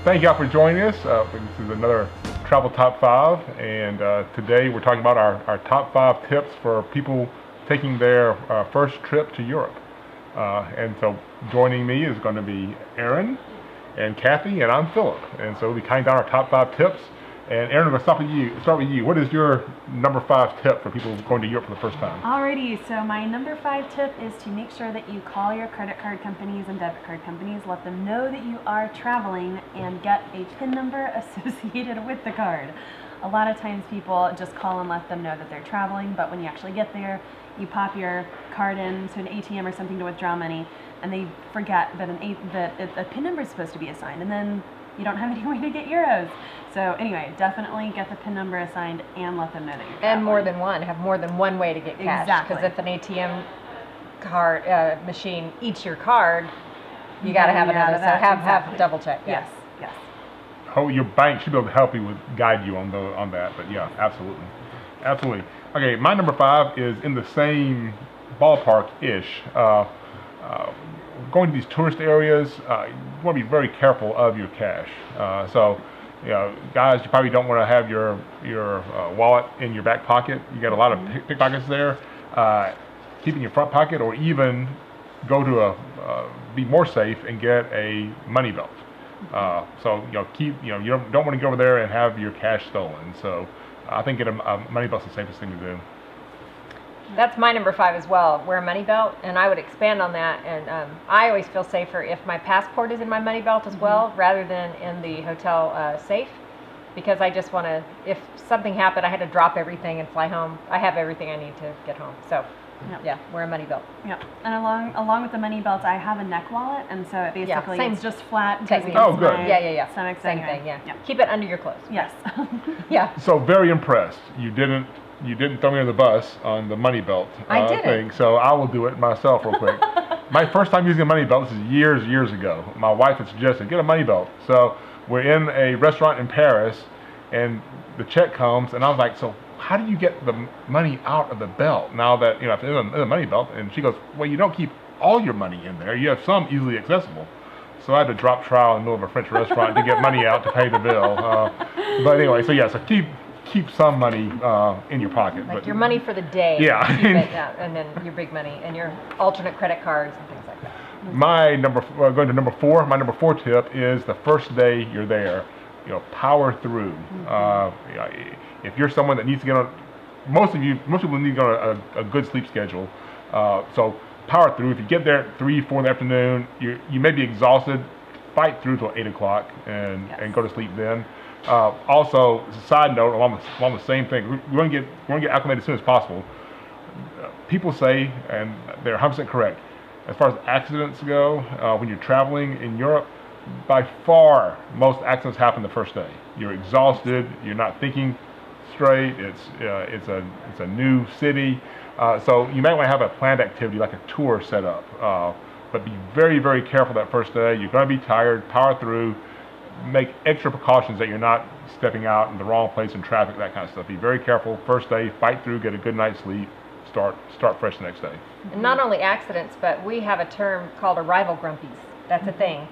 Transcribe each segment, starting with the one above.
Thank y'all for joining us. This is another Travel Top 5, and today we're talking about our top 5 tips for people taking their first trip to Europe. And so joining me is going to be Aaron and Kathy, and I'm Philip. And so we'll be counting down our top 5 tips. And Aaron, we'll start with you. What is your number 5 tip for people going to Europe for the first time? Alrighty, so my number 5 tip is to make sure that you call your credit card companies and debit card companies, let them know that you are traveling, and get a PIN number associated with the card. A lot of times people just call and let them know that they're traveling, but when you actually get there, you pop your card into an ATM or something to withdraw money, and they forget that a PIN number is supposed to be assigned, and then you don't have any way to get euros. So anyway, definitely get the PIN number assigned and let them know that you're traveling. And more than one. Have more than one way to get cash. Exactly. Because if an ATM card machine eats your card, you got to have another. So have double check. Yes. Yes. Oh, your bank should be able to help you guide you on that. But yeah, absolutely. Okay, my number 5 is in the same ballpark-ish. Going to these tourist areas, you want to be very careful of your cash. So, guys, you probably don't want to have your wallet in your back pocket. You got a lot of pickpockets there. Keep it in your front pocket, or even go to be more safe and get a money belt. So you don't want to go over there and have your cash stolen. So I think getting a money belt's the safest thing to do. That's my number 5 as well. Wear a money belt, and I would expand on that. And I always feel safer if my passport is in my money belt as well, rather than in the hotel safe, because I just want to. If something happened, I had to drop everything and fly home. I have everything I need to get home. So, yeah, wear a money belt. Yep. And along with the money belt, I have a neck wallet, and so it basically it's just flat. Oh, good. Yeah. Stomach, Same thing. Yeah. Keep it under your clothes. Yes. Yeah. So very impressed. You didn't throw me on the bus on the money belt thing, so I will do it myself real quick. My first time using a money belt, this is years ago. My wife had suggested, get a money belt. So we're in a restaurant in Paris, and the check comes, and I was like, so how do you get the money out of the belt now that, if it's in a money belt? And she goes, well, you don't keep all your money in there. You have some easily accessible. So I had to drop trowel in the middle of a French restaurant to get money out to pay the bill. But anyway, so keep some money in your pocket. Like your money for the day. Yeah. And then your big money and your alternate credit cards and things like that. Going to number 4, my number 4 tip is the first day you're there, power through. If you're someone that needs to get on, most people need to get on a good sleep schedule. So power through. If you get there at 3, 4 in the afternoon, you may be exhausted. Fight through till 8 o'clock and go to sleep then. Also, as a side note, along the same thing, we want to get acclimated as soon as possible. People say, and they're 100% correct, as far as accidents go, when you're traveling in Europe, by far most accidents happen the first day. You're exhausted. You're not thinking straight. It's a new city, so you might want to have a planned activity like a tour set up. But be very, very careful that first day. You're going to be tired. Power through. Make extra precautions that you're not stepping out in the wrong place in traffic, that kind of stuff. Be very careful. First day, fight through, get a good night's sleep, start fresh the next day. And not only accidents, but we have a term called arrival grumpies. That's a thing.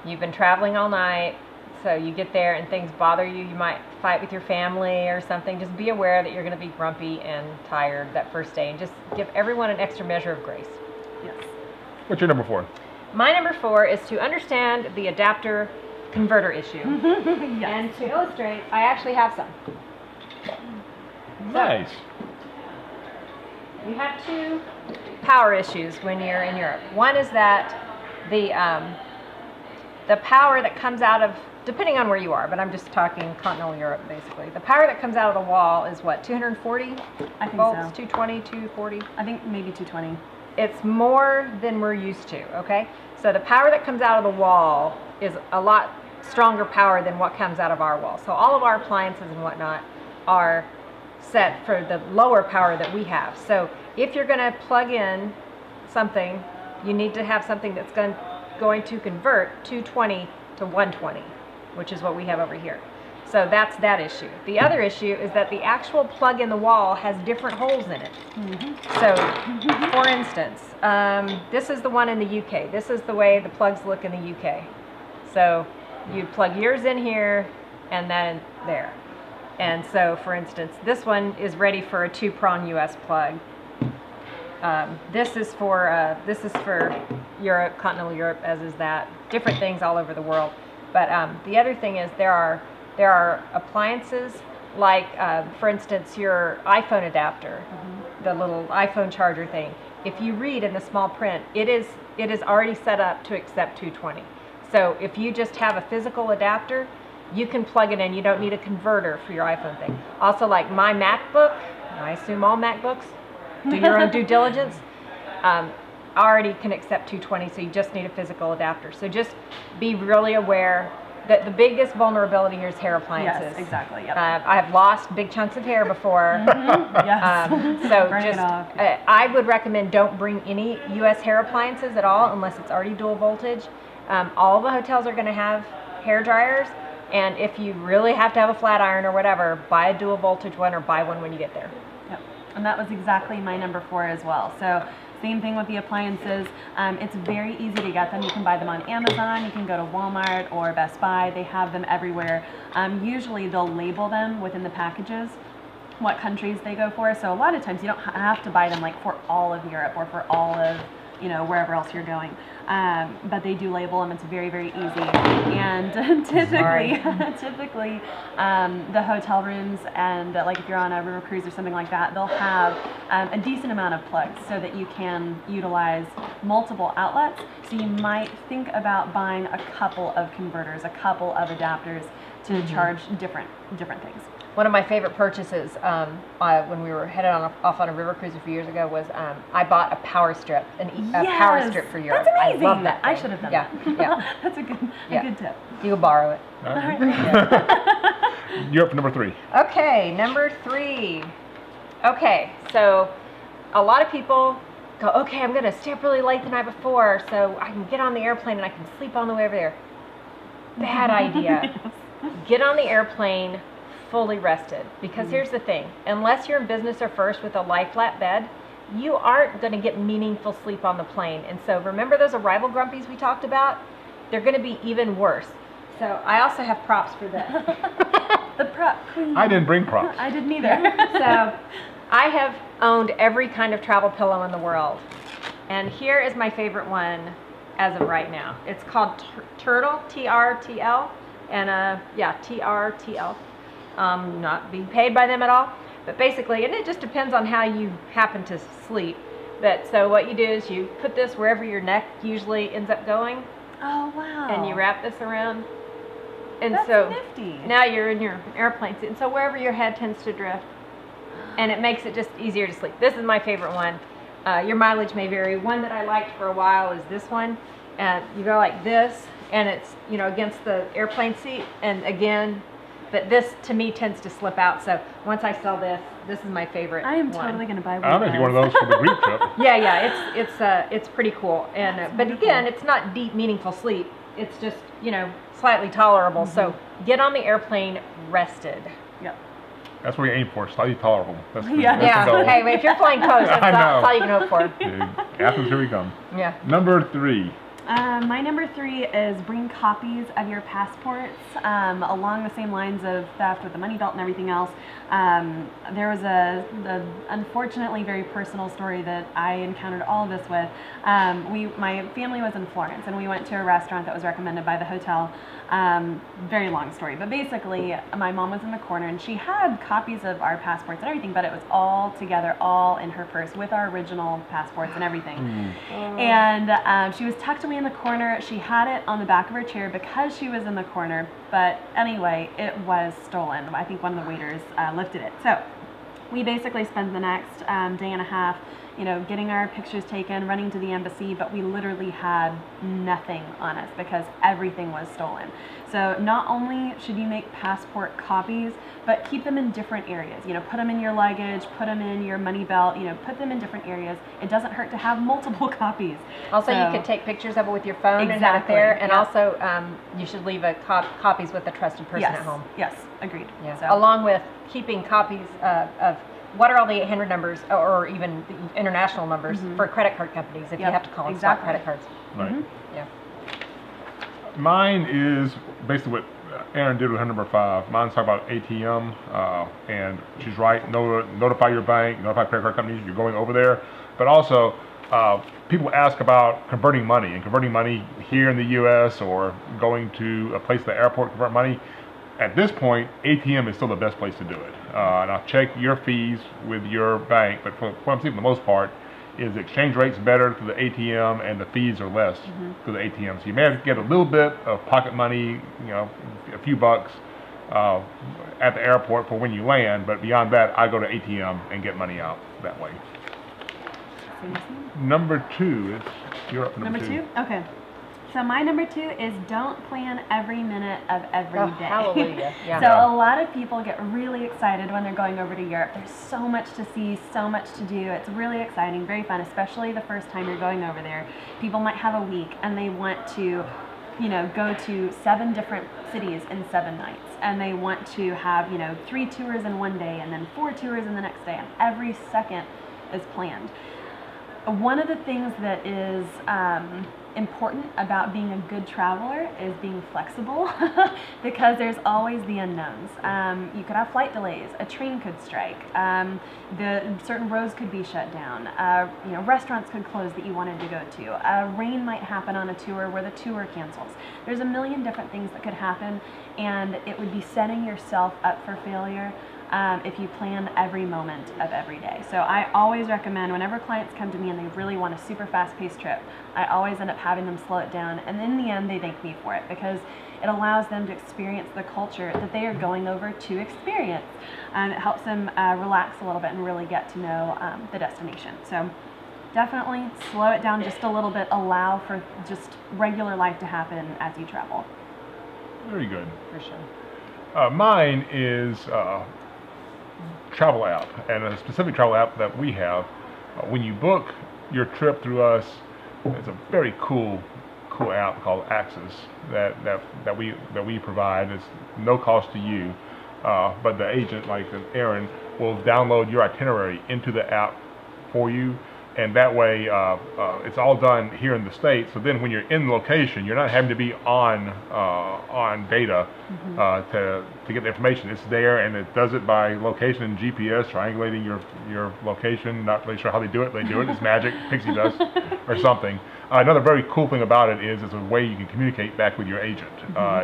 You've been traveling all night, so you get there and things bother you. You might fight with your family or something. Just be aware that you're going to be grumpy and tired that first day, and just give everyone an extra measure of grace. Yes. What's your number 4? My number 4 is to understand the adapter converter issue. Yes. And to illustrate, I actually have some. Nice. You have 2 power issues when you're in Europe. One is that the power that comes out of, depending on where you are, but I'm just talking continental Europe basically. The power that comes out of the wall is what, 240 I think volts, so. 220, 240? I think maybe 220. It's more than we're used to, okay? So the power that comes out of the wall is a lot stronger power than what comes out of our wall. So all of our appliances and whatnot are set for the lower power that we have. So if you're going to plug in something, you need to have something that's going to convert 220 to 120, which is what we have over here. So that's that issue. The other issue is that the actual plug in the wall has different holes in it. So, for instance, this is the one in the UK. This is the way the plugs look in the UK. So You'd plug yours in here and then there. And so, for instance, this one is ready for a 2-prong US plug. This is for Europe, continental Europe, as is that. Different things all over the world. But the other thing is there are appliances like, for instance, your iPhone adapter, the little iPhone charger thing. If you read in the small print, it is already set up to accept 220. So if you just have a physical adapter, you can plug it in. You don't need a converter for your iPhone thing. Also, like my MacBook, I assume all MacBooks, do your own due diligence, already can accept 220, so you just need a physical adapter. So just be really aware that the biggest vulnerability here is hair appliances. Yes, exactly. Yep. I've lost big chunks of hair before. Yes. So Burn it just, off. I would recommend don't bring any US hair appliances at all unless it's already dual voltage. All the hotels are going to have hair dryers, and if you really have to have a flat iron or whatever, buy a dual voltage one or buy one when you get there. Yep. And that was exactly my number 4 as well. So same thing with the appliances. It's very easy to get them. You can buy them on Amazon. You can go to Walmart or Best Buy. They have them everywhere. Usually they'll label them within the packages what countries they go for. So a lot of times you don't have to buy them like for all of Europe or for all of, you know, wherever else you're going. But they do label them. It's very, very easy. And typically, the hotel rooms and like if you're on a river cruise or something like that, they'll have a decent amount of plugs so that you can utilize multiple outlets. So you might think about buying a couple of converters, a couple of adapters to charge different things. One of my favorite purchases when we were headed off on a river cruise a few years ago was I bought a power strip, a power strip for Europe. That's amazing. I love that thing. I should have done that. Yeah. That's a good tip. You can borrow it. All right. You're up for number 3. Okay, number 3. Okay, so a lot of people go, okay, I'm going to stay up really late the night before so I can get on the airplane and I can sleep on the way over there. Bad idea. Get on the airplane fully rested, because here's the thing, unless you're in business or first with a lie flat bed, you aren't going to get meaningful sleep on the plane. And so remember those arrival grumpies we talked about? They're going to be even worse. So I also have props for this. The prop queen. I didn't bring props. I didn't either. So I have owned every kind of travel pillow in the world, and here is my favorite one as of right now. It's called Turtle, TRTL, and TRTL. Not being paid by them at all, but basically, and it just depends on how you happen to sleep. But so what you do is you put this wherever your neck usually ends up going, Oh wow. and you wrap this around, and That's so nifty. now you're in your airplane seat, and so wherever your head tends to drift, and it makes it just easier to sleep. This is my favorite one. Your mileage may vary. One that I liked for a while is this one, and you go like this, and it's against the airplane seat, and again. But this, to me, tends to slip out. So once I sell this, this is my favorite. I am one. totally going to buy one. I'm going to get one of those for the Greek trip. Yeah, it's pretty cool. And but again, it's not deep, meaningful sleep. It's just slightly tolerable. So get on the airplane rested. Yep. That's what we aim for, slightly tolerable. That's the, Yeah. that's the goal. Hey, if you're flying coast, I that's know. all you can hope for. Athens, here we come. Yeah. Number 3. My number 3 is bring copies of your passports. Along the same lines of theft with the money belt and everything else. There was a unfortunately very personal story that I encountered all of this with. My family was in Florence, and we went to a restaurant that was recommended by the hotel. Very long story, but basically my mom was in the corner and she had copies of our passports and everything, but it was all together, all in her purse with our original passports and everything. And she was tucked away in the corner. She had it on the back of her chair because she was in the corner, but anyway, it was stolen. I think one of the waiters lifted it. So we basically spent the next day and a half getting our pictures taken, running to the embassy, but we literally had nothing on us because everything was stolen. So not only should you make passport copies, but keep them in different areas. Put them in your luggage, put them in your money belt, put them in different areas. It doesn't hurt to have multiple copies. Also, you could take pictures of it with your phone and have it there. And also, you should leave copies with a trusted person at home. Yes, agreed. Yeah. So. Along with keeping copies of what are all the 800 numbers or even the international numbers for credit card companies if you have to call and swap credit cards. Right. Yeah. Mine is basically what Aaron did with her number 5. Mine's talking about ATM, and she's right. Notify your bank, notify credit card companies you're going over there. But also, people ask about converting money, and converting money here in the U.S. or going to a place at the airport to convert money. At this point, ATM is still the best place to do it. Now check your fees with your bank, but for what I'm seeing for the most part, is the exchange rate's better through the ATM and the fees are less through the ATM. So you may get a little bit of pocket money, a few bucks at the airport for when you land, but beyond that, I go to ATM and get money out that way. Number 2 is, you're up for number 2. Okay. So my number 2 is don't plan every minute of every day. Hallelujah. Yeah. So a lot of people get really excited when they're going over to Europe. There's so much to see, so much to do. It's really exciting, very fun, especially the first time you're going over there. People might have a week and they want to, go to 7 different cities in 7 nights. And they want to have, 3 tours in one day and then 4 tours in the next day. And every second is planned. One of the things that is important about being a good traveler is being flexible because there's always the unknowns. You could have flight delays, a train could strike, certain roads could be shut down, restaurants could close that you wanted to go to, rain might happen on a tour where the tour cancels. There's a million different things that could happen, and it would be setting yourself up for failure if you plan every moment of every day. So I always recommend, whenever clients come to me and they really want a super fast-paced trip, I always end up having them slow it down, and in the end they thank me for it because it allows them to experience the culture that they are going over to experience. It helps them relax a little bit and really get to know the destination. So definitely slow it down just a little bit, allow for just regular life to happen as you travel. Very good. For sure. Mine is travel app, and a specific travel app that we have. When you book your trip through us, it's a very cool app called Axis that we provide. It's no cost to you, but the agent, like Aaron, will download your itinerary into the app for you, and that way it's all done here in the States. So then when you're in location, you're not having to be on data to get the information. It's there, and it does it by location and GPS, triangulating your location. Not really sure how they do it. They do it. It's magic, pixie dust, or something. Another very cool thing about it is it's a way you can communicate back with your agent.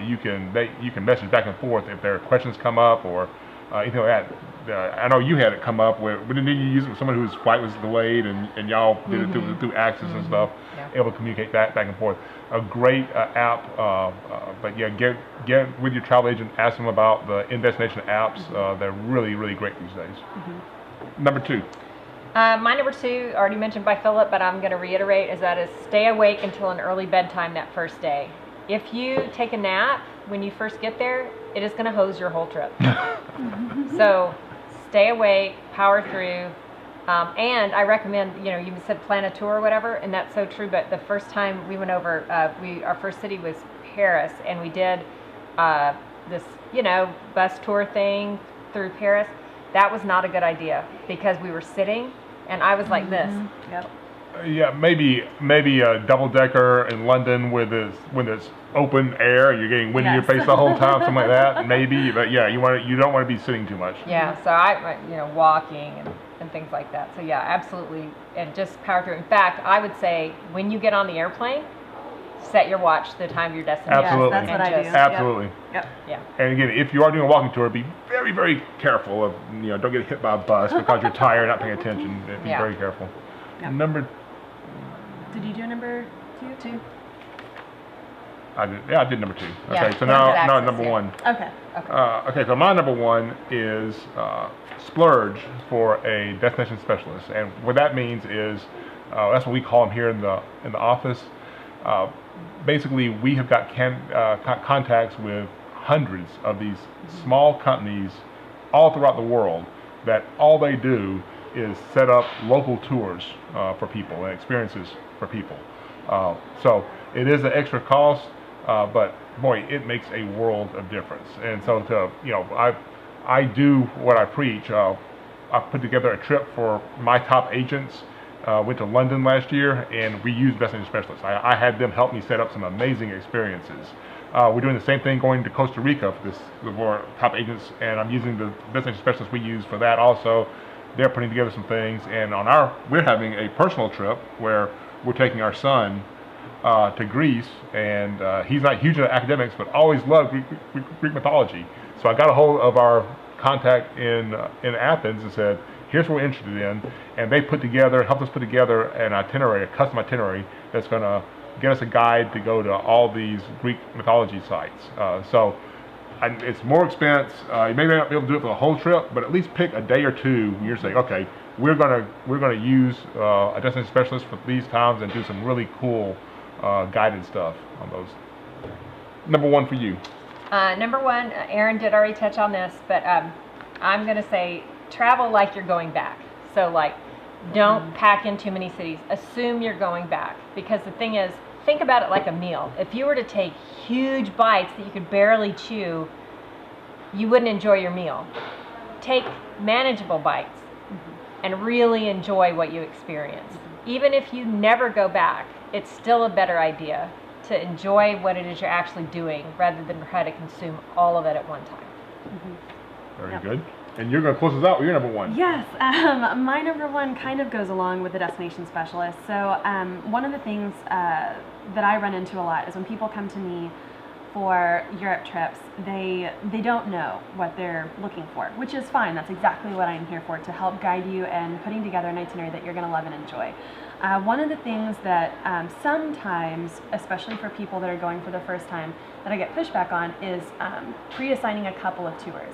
You can message back and forth if there are questions come up or anything like that. I know you had it come up where, didn't you use it with someone whose flight was delayed, and y'all did it through Axis and stuff, able to communicate back and forth. A great app, but yeah, get with your travel agent, ask them about the in-destination apps. They're really, really great these days. Number 2. My number 2, already mentioned by Philip, but I'm going to reiterate, is stay awake until an early bedtime that first day. If you take a nap when you first get there, it is going to hose your whole trip. So stay awake, power through, and I recommend, you said plan a tour or whatever, and that's so true, but the first time we went over, our first city was Paris, and we did this, bus tour thing through Paris. That was not a good idea because we were sitting, and I was like this. Yep. Yeah, maybe a double-decker in London when it's open air, you're getting wind in your face the whole time, something like that. Maybe, but yeah, you don't want to be sitting too much. Yeah, so I walking and things like that. So yeah, absolutely, and just power through. In fact, I would say when you get on the airplane, set your watch to the time of your destination. Absolutely, Yes, that's what I do. Absolutely. Yep. Yeah. And again, if you are doing a walking tour, be very, very careful of don't get hit by a bus because you're tired, not paying attention. Be very careful. Yep. Did you do number 2? I did number 2. Okay, Yeah, so now Axis, number 1. Okay. Okay, so my number 1 is splurge for a destination specialist, and what that means is that's what we call them here in the office. Basically, we have got contacts with hundreds of these small companies all throughout the world that all they do is set up local tours for people and experiences for people. So it is an extra cost, but boy, it makes a world of difference. And so I do what I preach. I put together a trip for my top agents, went to London last year, and we used destination specialists. I had them help me set up some amazing experiences. We're doing the same thing going to Costa Rica for our top agents, and I'm using the destination specialists we use for that also. They're putting together some things, and we're having a personal trip where we're taking our son to Greece, and he's not huge into academics, but always loved Greek mythology. So I got a hold of our contact in Athens and said, here's what we're interested in, and they helped us put together an itinerary, a custom itinerary that's going to get us a guide to go to all these Greek mythology sites. And it's more expense. You may not be able to do it for the whole trip, but at least pick a day or two. You're saying, okay, we're gonna use a destination specialist for these times and do some really cool guided stuff on those. Number one for you. Number one, Aaron did already touch on this, but I'm going to say travel like you're going back. So like, don't pack in too many cities. Assume you're going back, because the thing is, think about it like a meal. If you were to take huge bites that you could barely chew, you wouldn't enjoy your meal. Take manageable bites and really enjoy what you experience. Even if you never go back, it's still a better idea to enjoy what it is you're actually doing rather than try to consume all of it at one time. Very good. And you're going to close us out with your number one. Yes, my number one kind of goes along with the destination specialist. So one of the things that I run into a lot is when people come to me for Europe trips, they don't know what they're looking for, which is fine. That's exactly what I'm here for, to help guide you and putting together an itinerary that you're going to love and enjoy. One of the things that sometimes, especially for people that are going for the first time, that I get pushback on is pre-assigning a couple of tours.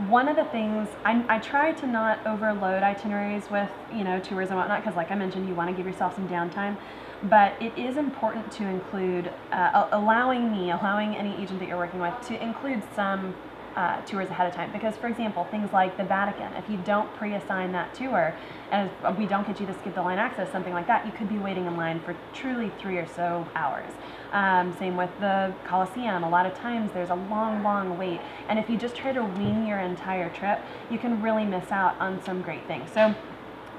One of the things, I try to not overload itineraries with, tours and whatnot, because like I mentioned, you want to give yourself some downtime. But it is important to include, allowing any agent that you're working with to include some tours ahead of time. Because, for example, things like the Vatican, if you don't pre-assign that tour, and we don't get you to skip the line access, something like that, you could be waiting in line for truly 3 or so hours. Same with the Colosseum. A lot of times there's a long wait. And if you just try to wing your entire trip, you can really miss out on some great things. So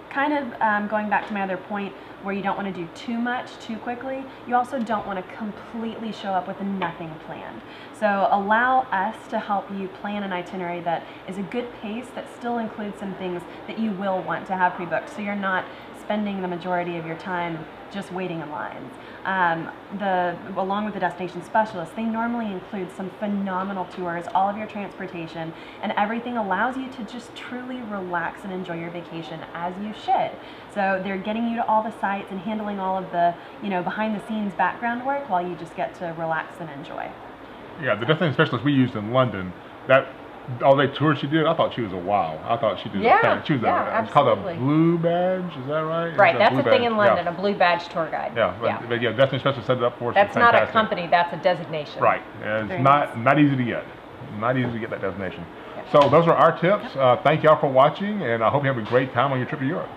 kind of going back to my other point, where you don't want to do too much too quickly, you also don't want to completely show up with nothing planned. So allow us to help you plan an itinerary that is a good pace, that still includes some things that you will want to have pre-booked, so you're not spending the majority of your time just waiting in lines. Along with the destination specialists, they normally include some phenomenal tours, all of your transportation, and everything allows you to just truly relax and enjoy your vacation as you should. So they're getting you to all the sites and handling all of the, behind the scenes background work while you just get to relax and enjoy. Yeah, the destination specialist we used in London, that all-day tour she did, I thought she was a wow. I thought she did it's called a blue badge, is that right? Right, that's a thing in London, a blue badge tour gugue. But destination specialist set it up for us. That's not a company, that's a designation. Right, and it's not easy to get. Not easy to get that designation. So those are our tips. Thank y'all for watching, and I hope you have a great time on your trip to Europe.